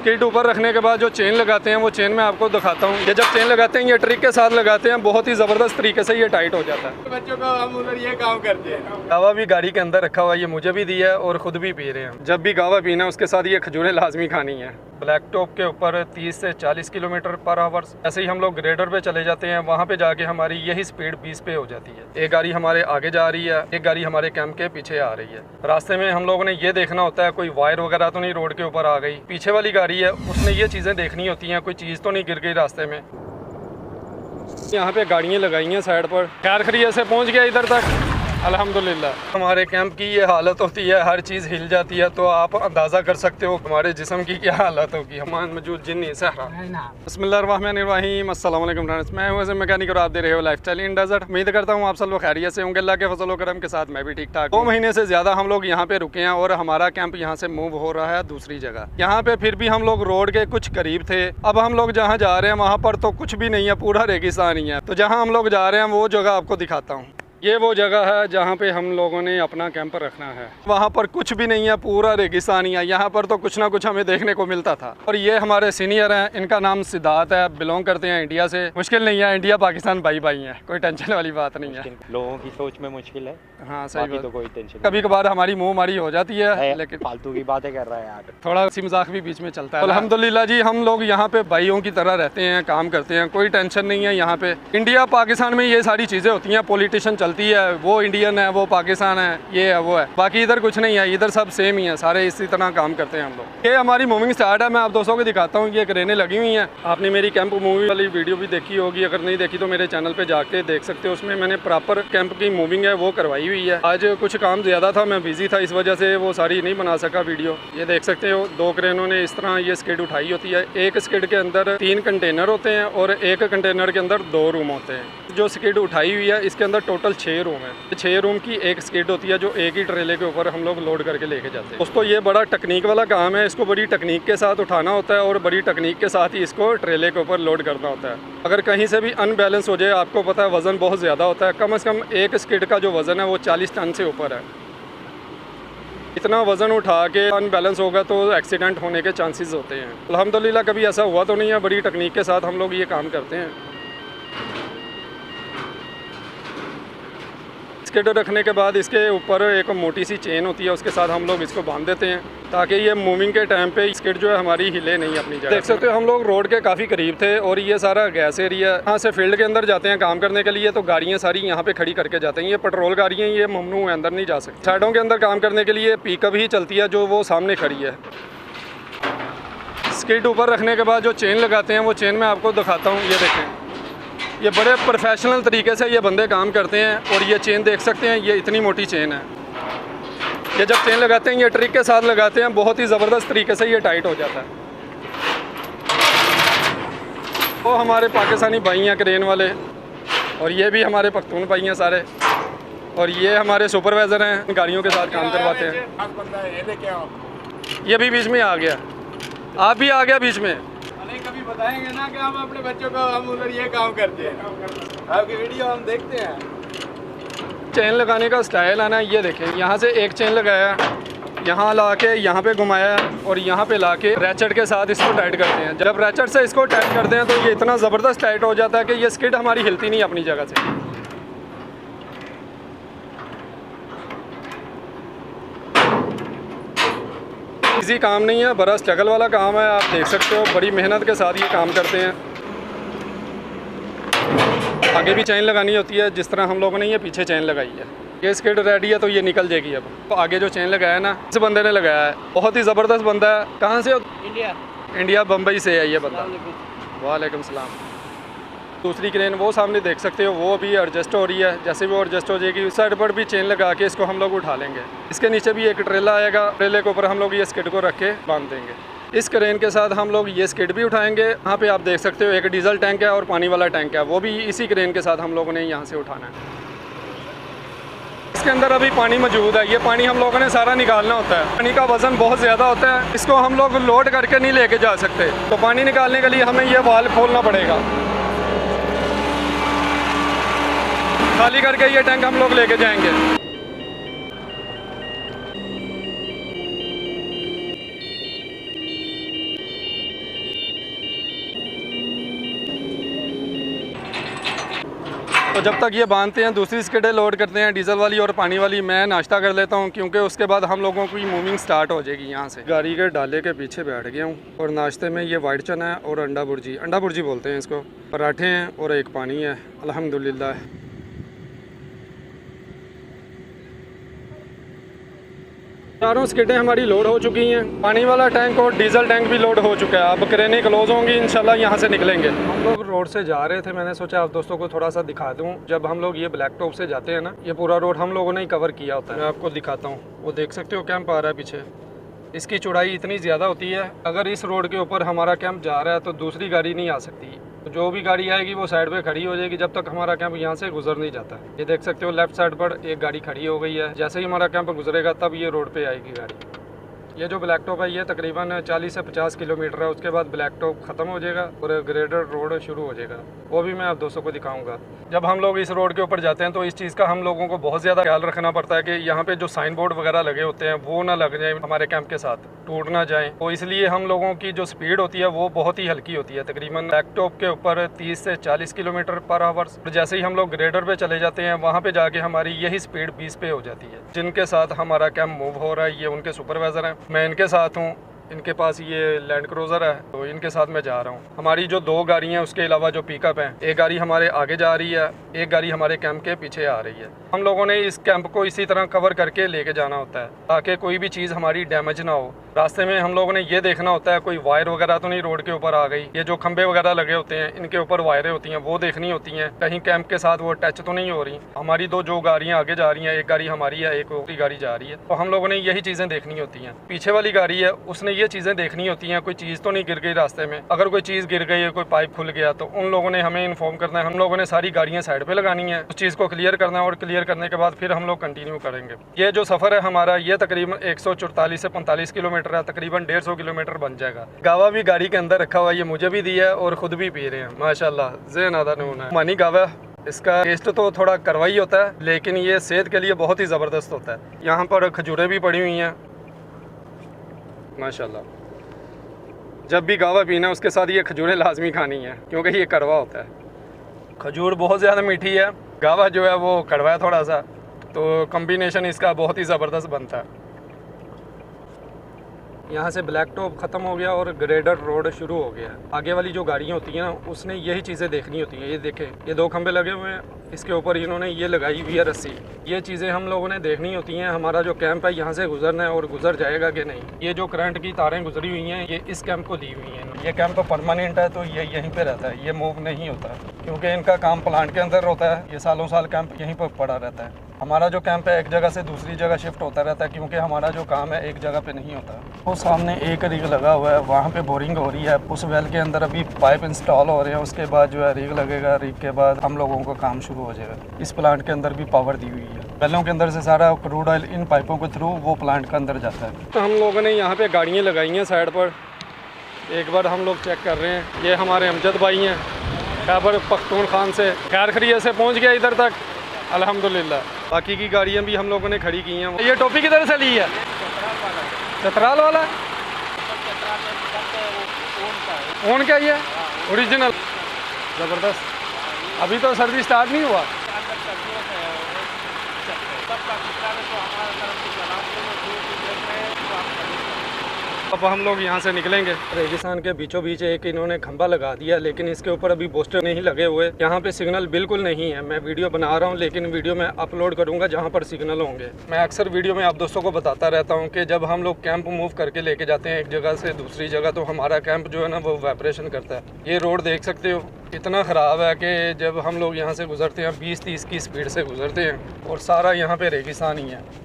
Skid ऊपर रखने के बाद जो चेन लगाते हैं वो चेन मैं आपको दिखाता हूँ। ये जब चेन लगाते हैं ये ट्रिक के साथ लगाते हैं, बहुत ही ज़बरदस्त तरीके से ये टाइट हो जाता है। बच्चों को हम उधर ये काम करते हैं। गावा भी गाड़ी के अंदर रखा हुआ है, ये मुझे भी दिया है और ख़ुद भी पी रहे हैं। जब भी गावा पीना है उसके साथ ये खजूरें लाजमी खानी है। ब्लैक टॉप के ऊपर 30 से 40 किलोमीटर पर आवर। ऐसे ही हम लोग ग्रेडर पे चले जाते हैं, वहाँ पे जाके हमारी यही स्पीड 20 पे हो जाती है। एक गाड़ी हमारे आगे जा रही है, एक गाड़ी हमारे कैंप के पीछे आ रही है। रास्ते में हम लोगों ने ये देखना होता है कोई वायर वगैरह तो नहीं रोड के ऊपर आ गई। पीछे वाली गाड़ी है उसने ये चीज़ें देखनी होती हैं, कोई चीज़ तो नहीं गिर गई रास्ते में। यहाँ पे गाड़ियाँ लगाई हैं साइड पर। खैर खैरियत से पहुँच गया इधर तक अल्हम्दुलिल्लाह। हमारे कैंप की ये हालत होती है, हर चीज़ हिल जाती है, तो आप अंदाज़ा कर सकते हो हमारे जिस्म की क्या हालत होगी। हमारे मौजूद जिन्नी सहरा। बिस्मिल्लाहिर्रहमानिर्रहीम, अस्सलाम वालेकुम फ्रेंड्स, मैं हूं मैकेनिक और आप दे रहे हो लाइफस्टाइल इन डेजर्ट। उम्मीद करता हूं आप सब लोग खैरियत से होंगे। अल्लाह के फजल व करम के साथ मैं भी ठीक ठाक। 2 महीने से ज़्यादा हम लोग यहाँ पे रुके हैं और हमारा कैंप यहाँ से मूव हो रहा है दूसरी जगह। यहाँ पे फिर भी हम लोग रोड के कुछ करीब थे। अब हम लोग जहाँ जा रहे हैं वहाँ पर तो कुछ भी नहीं है, पूरा रेगिस्तान ही है। तो जहाँ हम लोग जा रहे हैं वो जगह आपको दिखाता हूँ। ये वो जगह है जहाँ पे हम लोगों ने अपना कैंप रखना है। वहाँ पर कुछ भी नहीं है, पूरा रेगिस्तान ही है। यहाँ पर तो कुछ ना कुछ हमें देखने को मिलता था। और ये हमारे सीनियर हैं, इनका नाम सिद्धार्थ है, बिलोंग करते हैं इंडिया से। मुश्किल नहीं है, इंडिया पाकिस्तान भाई भाई हैं, कोई टेंशन वाली बात नहीं है। लोगों की सोच में मुश्किल है। हाँ सही बात। तो कोई टेंशन कभी कभार हमारी मुँह मारी हो जाती है, लेकिन फालतू की बातें कर रहा है यार, थोड़ा सी मजाक भी बीच में चलता है। अल्हम्दुलिल्लाह जी, हम लोग यहाँ पे भाइयों की तरह रहते हैं, काम करते हैं, कोई टेंशन नहीं है। यहाँ पे इंडिया पाकिस्तान में ये सारी चीज़ें होती हैं, पॉलिटिशियन चलती है, वो इंडियन है, वो पाकिस्तान है, ये है वो है, बाकी इधर कुछ नहीं है। इधर सब सेम ही है, सारे इसी तरह काम करते हैं हम लोग। ये हमारी मूविंग स्टार्ट है, मैं आप दोस्तों को दिखाता हूँ। ये क्रेनें लगी हुई हैं। आपने मेरी कैंप मूवी वाली वीडियो भी देखी होगी, अगर नहीं देखी तो मेरे चैनल पे जाके देख सकते हो। उसमें मैंने प्रॉपर कैंप की मूविंग है वो करवाई हुई है। आज कुछ काम ज़्यादा था, मैं बिजी था, इस वजह से वो सारी नहीं बना सका वीडियो। ये देख सकते हो 2 क्रेनों ने इस तरह ये स्किड उठाई होती है। एक स्किड के अंदर 3 कंटेनर होते हैं और एक कंटेनर के अंदर 2 रूम होते हैं। जो स्किड उठाई हुई है इसके अंदर टोटल 6 रूम है। 6 रूम की एक स्किड होती है जो एक ही ट्रेले के ऊपर हम लोग लोड करके लेके जाते हैं। दोस्तों ये बड़ा टेक्निक वाला काम है, इसको बड़ी टेक्निक के साथ उठाना होता है और बड़ी टेक्निक के साथ ही इसको ट्रेले के ऊपर लोड करना होता है। अगर कहीं से भी अनबैलेंस हो जाए, आपको पता है वज़न बहुत ज़्यादा होता है, कम से कम एक स्किड का जो वज़न है वो 40 टन से ऊपर है। इतना वज़न उठा के अनबैलेंस होगा तो एक्सीडेंट होने के चांसेस होते हैं। अल्हम्दुलिल्लाह कभी ऐसा हुआ तो नहीं है, बड़ी टेक्निक के साथ हम लोग ये काम करते हैं। स्किड रखने के बाद इसके ऊपर एक मोटी सी चेन होती है, उसके साथ हम लोग इसको बांध देते हैं ताकि ये मूविंग के टाइम पे स्किड जो है हमारी हिले नहीं अपनी जगह। देख सकते हो हम लोग रोड के काफ़ी करीब थे और ये सारा गैस एरिया। यहाँ से फील्ड के अंदर जाते हैं काम करने के लिए तो गाड़ियाँ सारी यहाँ पे खड़ी करके जाते हैं। ये पेट्रोल गाड़ियाँ, ये ममनू है, अंदर नहीं जा सकती। साइडों के अंदर काम करने के लिए पिकअप ही चलती है जो वो सामने खड़ी है। स्किड ऊपर रखने के बाद जो चेन लगाते हैं वो चेन मैं आपको दिखाता हूँ। ये देखें, ये बड़े प्रोफेशनल तरीके से ये बंदे काम करते हैं। और ये चेन देख सकते हैं, ये इतनी मोटी चेन है। ये जब चेन लगाते हैं ये ट्रिक के साथ लगाते हैं, बहुत ही ज़बरदस्त तरीके से ये टाइट हो जाता है। वो हमारे पाकिस्तानी भाई हैं क्रेन वाले, और ये भी हमारे पख्तून भाई हैं सारे, और ये हमारे सुपरवाइज़र हैं, गाड़ियों के साथ काम करवाते हैं। ये भी बीच में आ गया, आप भी आ गया बीच में। कभी बताएंगे ना कि हम अपने बच्चों को हम उधर ये काम करते हैं, आपकी वीडियो हम देखते हैं। चेन लगाने का स्टाइल है ना, ये देखें, यहाँ से एक चेन लगाया, यहाँ ला के यहाँ पे घुमाया और यहाँ पे ला के रैचेट के साथ इसको टाइट करते हैं। जब रैचेट से इसको टाइट करते हैं तो ये इतना ज़बरदस्त टाइट हो जाता है कि ये स्किड हमारी हिलती नहीं अपनी जगह से। इजी काम नहीं है, बड़ा स्ट्रगल वाला काम है। आप देख सकते हो बड़ी मेहनत के साथ ये काम करते हैं। आगे भी चेन लगानी होती है, जिस तरह हम लोगों ने ये पीछे चेन लगाई है। ये स्किड रेडी है तो ये निकल जाएगी। अब तो आगे जो चेन लगाया है ना, इस बंदे ने लगाया है, बहुत ही ज़बरदस्त बंदा है। कहाँ से हो? इंडिया बम्बई से है ये बंदा। वालेकुम सलाम। दूसरी क्रेन वो सामने देख सकते हो, वो भी एडजस्ट हो रही है। जैसे वो एडजस्ट हो जाएगी उस साइड पर भी चेन लगा के इसको हम लोग उठा लेंगे। इसके नीचे भी एक ट्रेला आएगा, ट्रेले के ऊपर हम लोग ये स्किड को रख के बांध देंगे। इस क्रेन के साथ हम लोग ये स्किड भी उठाएंगे। यहाँ पे आप देख सकते हो एक डीजल टैंक है और पानी वाला टैंक है, वो भी इसी क्रेन के साथ हम लोगों ने यहाँ से उठाना है। इसके अंदर अभी पानी मौजूद है, ये पानी हम लोगों ने सारा निकालना होता है। पानी का वज़न बहुत ज़्यादा होता है, इसको हम लोग लोड करके नहीं लेके जा सकते, तो पानी निकालने के लिए हमें ये वाल्व खोलना पड़ेगा। खाली करके ये टैंक हम लोग लेके जाएंगे। तो जब तक ये बांधते हैं दूसरी स्किडें लोड करते हैं, डीजल वाली और पानी वाली। मैं नाश्ता कर लेता हूँ क्योंकि उसके बाद हम लोगों की मूविंग स्टार्ट हो जाएगी। यहाँ से गाड़ी के डाले के पीछे बैठ गया हूँ और नाश्ते में ये वाइट चना है और अंडा बुर्जी बोलते हैं इसको, पराठे हैं और एक पानी है। अल्हम्दुलिल्लाह। चारों स्किडें हमारी लोड हो चुकी हैं। पानी वाला टैंक और डीजल टैंक भी लोड हो चुका है। अब क्रेनें क्लोज होंगी, इंशाल्लाह यहाँ से निकलेंगे। हम लोग रोड से जा रहे थे, मैंने सोचा आप दोस्तों को थोड़ा सा दिखा दूँ। जब हम लोग ये ब्लैक टॉप से जाते हैं ना, ये पूरा रोड हम लोगों ने ही कवर किया होता है। मैं आपको दिखाता हूँ, वो देख सकते हो कैंप आ रहा है पीछे। इसकी चौड़ाई इतनी ज़्यादा होती है, अगर इस रोड के ऊपर हमारा कैंप जा रहा है तो दूसरी गाड़ी नहीं आ सकती। तो जो भी गाड़ी आएगी वो साइड पे खड़ी हो जाएगी जब तक हमारा कैंप यहाँ से गुजर नहीं जाता। ये देख सकते हो लेफ्ट साइड पर एक गाड़ी खड़ी हो गई है। जैसे ही हमारा कैंप गुजरेगा तब ये रोड पे आएगी गाड़ी। ये जो ब्लैक टॉप है ये तकरीबन 40 से 50 किलोमीटर है। उसके बाद ब्लैक टॉप ख़त्म हो जाएगा और ग्रेडर रोड शुरू हो जाएगा। वो भी मैं आप दोस्तों को दिखाऊंगा। जब हम लोग इस रोड के ऊपर जाते हैं तो इस चीज़ का हम लोगों को बहुत ज़्यादा ख्याल रखना पड़ता है कि यहाँ पे जो साइन बोर्ड वगैरह लगे होते हैं वो ना लग जाए हमारे कैंप के साथ, टूट ना जाए। तो इसलिए हम लोगों की जो स्पीड होती है वो बहुत ही हल्की होती है। तकरीबन ब्लैक टॉप के ऊपर 30 से 40 किलोमीटर पर आवर। जैसे ही हम लोग ग्रेडर पे चले जाते हैं वहाँ पे जाके हमारी यही स्पीड 20 पे हो जाती है। जिनके साथ हमारा कैंप मूव हो रहा है ये उनके सुपरवाइज़र हैं, मैं इनके साथ हूँ। इनके पास ये लैंड क्रूज़र है तो इनके साथ मैं जा रहा हूँ। हमारी जो 2 गाड़ियाँ उसके अलावा जो पिकअप हैं, एक गाड़ी हमारे आगे जा रही है, एक गाड़ी हमारे कैंप के पीछे आ रही है। हम लोगों ने इस कैंप को इसी तरह कवर करके लेके जाना होता है ताकि कोई भी चीज़ हमारी डैमेज ना हो। रास्ते में हम लोगों ने ये देखना होता है कोई वायर वगैरह तो नहीं रोड के ऊपर आ गई। ये जो खंबे वगैरह लगे होते हैं इनके ऊपर वायरें होती हैं, वो देखनी होती हैं कहीं कैंप के साथ वो टच तो नहीं हो रही। हमारी जो गाड़ियाँ आगे जा रही हैं, एक गाड़ी हमारी है, एक और गाड़ी जा रही है, तो हम लोगों ने यही चीज़ें देखनी होती हैं। पीछे वाली गाड़ी है उसने ये चीज़ें देखनी होती हैं कोई चीज़ तो नहीं गिर गई रास्ते में। अगर कोई चीज़ गिर गई है, कोई पाइप खुल गया, तो उन लोगों ने हमें इन्फॉर्म करना है। हम लोगों ने सारी गाड़ियाँ साइड पे लगानी है, उस चीज़ को क्लियर करना है और क्लियर करने के बाद फिर हम लोग कंटिन्यू करेंगे। ये जो सफ़र है हमारा ये तकरीबन 144 से 45 किलोमीटर है, तकरीबन 150 किलोमीटर बन जाएगा। गावा भी गाड़ी के अंदर रखा हुआ है, ये मुझे भी दिया है और ख़ुद भी पी रहे हैं माशाल्लाह। ज़ेन आदा नून है मानी गावा। इसका टेस्ट तो थोड़ा करवाई होता है लेकिन ये सेहत के लिए बहुत ही ज़बरदस्त होता है। यहाँ पर खजूरें भी पड़ी हुई हैं माशाल्लाह। जब भी गावा पीना उसके साथ ये खजूरें लाजमी खानी है क्योंकि ये कड़वा होता है। खजूर बहुत ज़्यादा मीठी है, गावा जो है वो कड़वा है थोड़ा सा, तो कम्बिनेशन इसका बहुत ही ज़बरदस्त बनता है। यहाँ से ब्लैक टॉप ख़त्म हो गया और ग्रेडर रोड शुरू हो गया। आगे वाली जो गाड़ियाँ होती हैं ना उसने यही चीज़ें देखनी होती हैं। ये देखें, ये 2 खंबे लगे हुए हैं, इसके ऊपर इन्होंने ये लगाई हुई है रस्सी। ये चीज़ें हम लोगों ने देखनी होती हैं। हमारा जो कैंप है यहाँ से गुजरना है और गुजर जाएगा कि नहीं। ये जो करंट की तारें गुजरी हुई हैं ये इस कैंप को दी हुई हैं। ये कैंप परमानेंट है तो ये यहीं पर रहता है, ये मूव नहीं होता क्योंकि इनका काम प्लांट के अंदर होता है। ये सालों साल कैंप यहीं पर पड़ा रहता है। हमारा जो कैंप है एक जगह से दूसरी जगह शिफ्ट होता रहता है क्योंकि हमारा जो काम है एक जगह पे नहीं होता। वो सामने एक रिग लगा हुआ है, वहाँ पे बोरिंग हो रही है। उस वेल के अंदर अभी पाइप इंस्टॉल हो रहे हैं, उसके बाद जो है रिग लगेगा। रिग के बाद हम लोगों का काम शुरू हो जाएगा। इस प्लांट के अंदर भी पावर दी हुई है। वेलों के अंदर से सारा क्रूड ऑयल इन पाइपों के थ्रू वो प्लांट के अंदर जाता है। तो हम लोगों ने यहाँ पर गाड़ियाँ लगाई हैं साइड पर। एक बार हम लोग चेक कर रहे हैं। ये हमारे अमजद भाई हैं खैबर पख्तूनख्वा से, खैर खरीय से पहुँच गया इधर तक अल्हम्दुलिल्लाह। बाकी की गाड़ियाँ भी हम लोगों ने खड़ी की हैं। ये टोपी किधर से ली है? चतराल वाला ओन क्या ये ओरिजिनल ज़बरदस्त। अभी तो सर्विस स्टार्ट नहीं हुआ। अब हम लोग यहाँ से निकलेंगे। रेगिस्तान के बीचों बीच एक इन्होंने खंबा लगा दिया लेकिन इसके ऊपर अभी पोस्टर नहीं लगे हुए। यहाँ पे सिग्नल बिल्कुल नहीं है। मैं वीडियो बना रहा हूँ लेकिन वीडियो में अपलोड करूँगा जहाँ पर सिग्नल होंगे। मैं अक्सर वीडियो में आप दोस्तों को बताता रहता हूँ कि जब हम लोग कैंप मूव करके लेके जाते हैं एक जगह से दूसरी जगह तो हमारा कैंप जो है ना वो वाइब्रेशन करता है। ये रोड देख सकते हो इतना ख़राब है कि जब हम लोग यहाँ से गुजरते हैं 20-30 की स्पीड से गुजरते हैं और सारा यहाँ पर रेगिस्तान ही है।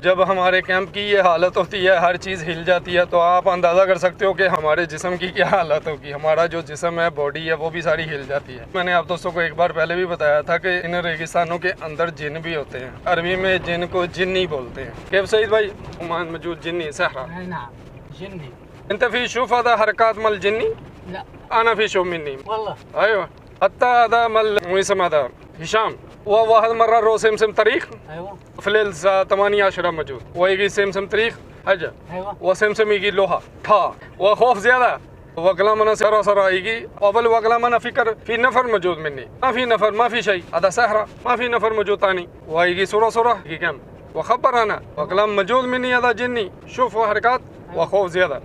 जब हमारे कैंप की ये हालत होती है, हर चीज़ हिल जाती है, तो आप अंदाज़ा कर सकते हो कि हमारे जिस्म की क्या हालत होगी। हमारा जो जिस्म है, बॉडी है, वो भी सारी हिल जाती है। मैंने आप दोस्तों को एक बार पहले भी बताया था कि इन रेगिस्तानों के अंदर जिन भी होते हैं। अरबी में जिन को जिन्नी बोलते हैं। कैफ सईद भाई उमान मौजूद जिन्नी सहरा इंत फी शुफ अदा हरकात मल जिन्नी आना फी शो मिन्नी अयो हत्ता अदा मल मुइसम अदा हिशाम वाहद मर्रा रो सेम तारीख फलेल 8 मौजूद वही सेम तारीख हज वो सेम की लोहा था वो खौफ ज़्यादा वकला मना सरासर आएगी अवल वकला मना फिकर फी नफर मौजूद मिन्नी माफी नफर माफी शई अदा सहरा माफी नफर मौजूद तानी वो आएगी सुरा सुरा की कम व खबर आना वकला मौजूद मिन्नी अदा जिन्नी शुफ व हरकत व खौफ ज्यादा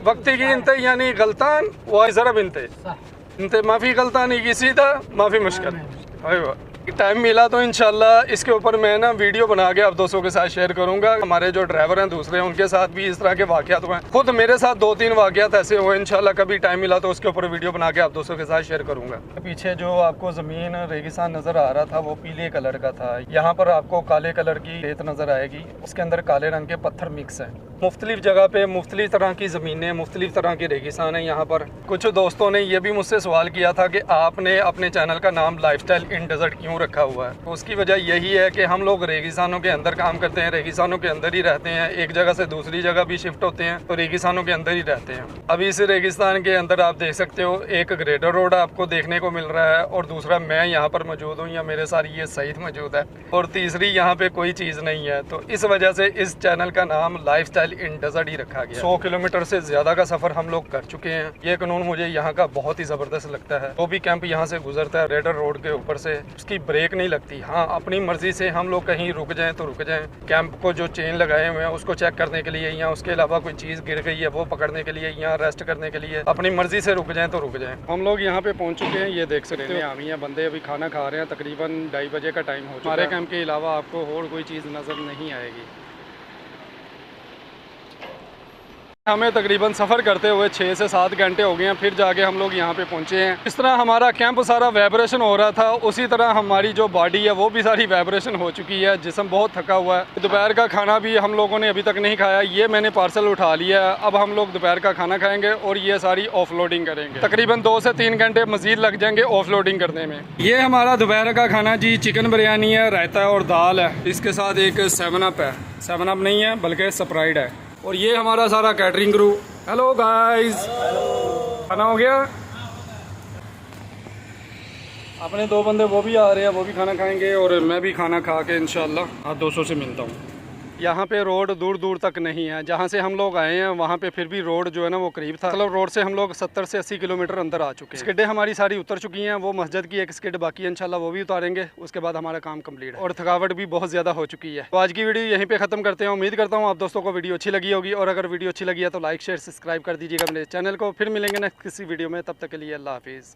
वक्ती की इंते यानी गलतान व ज़रब इंते माफी गलतानी की सीधा माफी मुश्किल अरे टाइम मिला तो इंशाल्लाह इसके ऊपर मैं ना वीडियो बना के आप दोस्तों के साथ शेयर करूंगा। हमारे जो ड्राइवर हैं दूसरे उनके साथ भी इस तरह के वाक़यात हुए हैं, खुद मेरे साथ 2-3 वाक़यात ऐसे हुए। इंशाल्लाह कभी टाइम मिला तो उसके ऊपर वीडियो बना के आप दोस्तों के साथ शेयर करूंगा। पीछे जो आपको ज़मीन रेगिस्तान नज़र आ रहा था वो पीले कलर का था। यहाँ पर आपको काले कलर की रेत नज़र आएगी, उसके अंदर काले रंग के पत्थर मिक्स हैं। मुख्तलिफ जगह पे मुख्तलिफ तरह की ज़मीनें, मुख्तलिफ तरह की रेगिस्तान है यहाँ पर। कुछ दोस्तों ने ये भी मुझसे सवाल किया था कि आपने अपने चैनल का नाम लाइफस्टाइल इन डेजर्ट क्यों रखा हुआ है। तो उसकी वजह यही है कि हम लोग रेगिस्तानों के अंदर काम करते हैं, रेगिस्तानों के अंदर ही रहते हैं, एक जगह से दूसरी जगह भी शिफ्ट होते हैं तो रेगिस्तानों के अंदर ही रहते हैं। अभी इस रेगिस्तान के अंदर आप देख सकते हो एक ग्रेडर रोड आपको देखने को मिल रहा है और दूसरा मैं यहाँ पर मौजूद हूँ या मेरे साथ ये सईद मौजूद है और तीसरी यहाँ पे कोई चीज़ नहीं है। तो इस वजह से इस चैनल का नाम लाइफस्टाइल इन डेजर्ट ही रखा गया। 100 किलोमीटर से ज़्यादा का सफ़र हम लोग कर चुके हैं। ये कानून मुझे यहाँ का बहुत ही ज़बरदस्त लगता है। वो भी कैंप यहाँ से गुजरता है रेडर रोड के ऊपर से, उसकी ब्रेक नहीं लगती। हाँ, अपनी मर्जी से हम लोग कहीं रुक जाएं तो रुक जाएं। कैंप को जो चेन लगाए हुए हैं उसको चेक करने के लिए या उसके अलावा कोई चीज़ गिर गई है वो पकड़ने के लिए या रेस्ट करने के लिए अपनी मर्जी से रुक जाएं तो रुक जाएं। हम लोग यहाँ पे पहुँच चुके हैं, ये देख सकते हैं आमी हैं बंदे अभी खाना खा रहे हैं। तकरीबन 2:30 बजे का टाइम हो चुका है। हमारे कैंप के अलावा आपको और कोई चीज़ नज़र नहीं आएगी। हमें तकरीबन सफ़र करते हुए 6 से 7 घंटे हो गए हैं, फिर जाके हम लोग यहाँ पे पहुँचे हैं। इस तरह हमारा कैंप सारा वाइब्रेशन हो रहा था, उसी तरह हमारी जो बॉडी है वो भी सारी वाइब्रेशन हो चुकी है। जिस्म बहुत थका हुआ है। दोपहर का खाना भी हम लोगों ने अभी तक नहीं खाया, ये मैंने पार्सल उठा लिया है। अब हम लोग दोपहर का खाना खाएँगे और ये सारी ऑफलोडिंग करेंगे। तकरीबन 2 से 3 घंटे मज़ीद लग जाएंगे ऑफलोडिंग करने में। ये हमारा दोपहर का खाना जी, चिकन बिरयानी है, रायता है और दाल है। इसके साथ एक 7 अप है, 7 अप नहीं है बल्कि स्प्राइट है। और ये हमारा सारा कैटरिंग क्रू। हेलो गाइस, खाना हो गया? अपने 2 बंदे वो भी आ रहे हैं, वो भी खाना खाएंगे और मैं भी खाना खा के इंशाल्लाह आप दोस्तों से मिलता हूँ। यहाँ पे रोड दूर दूर तक नहीं है, जहाँ से हम लोग आए हैं वहाँ पे फिर भी रोड जो है ना वो करीब था। मतलब रोड से हम लोग 70 से 80 किलोमीटर अंदर आ चुके हैं। स्किडें हमारी सारी उतर चुकी हैं, वो मस्जिद की एक स्किड बाकी है, इंशाल्लाह वो भी उतारेंगे। उसके बाद हमारा काम कंप्लीट है और थकावट भी बहुत ज़्यादा हो चुकी है। तो आज की वीडियो यहीं पर ख़त्म करते हैं। उम्मीद करता हूँ आप दोस्तों को वीडियो अच्छी लगी होगी और अगर वीडियो अच्छी लगी है तो लाइक शेयर सब्सक्राइब कर दीजिएगा मेरे चैनल को। फिर मिलेंगे नेक्स्ट किसी वीडियो में, तब तक के लिए अल्लाह हाफिज़।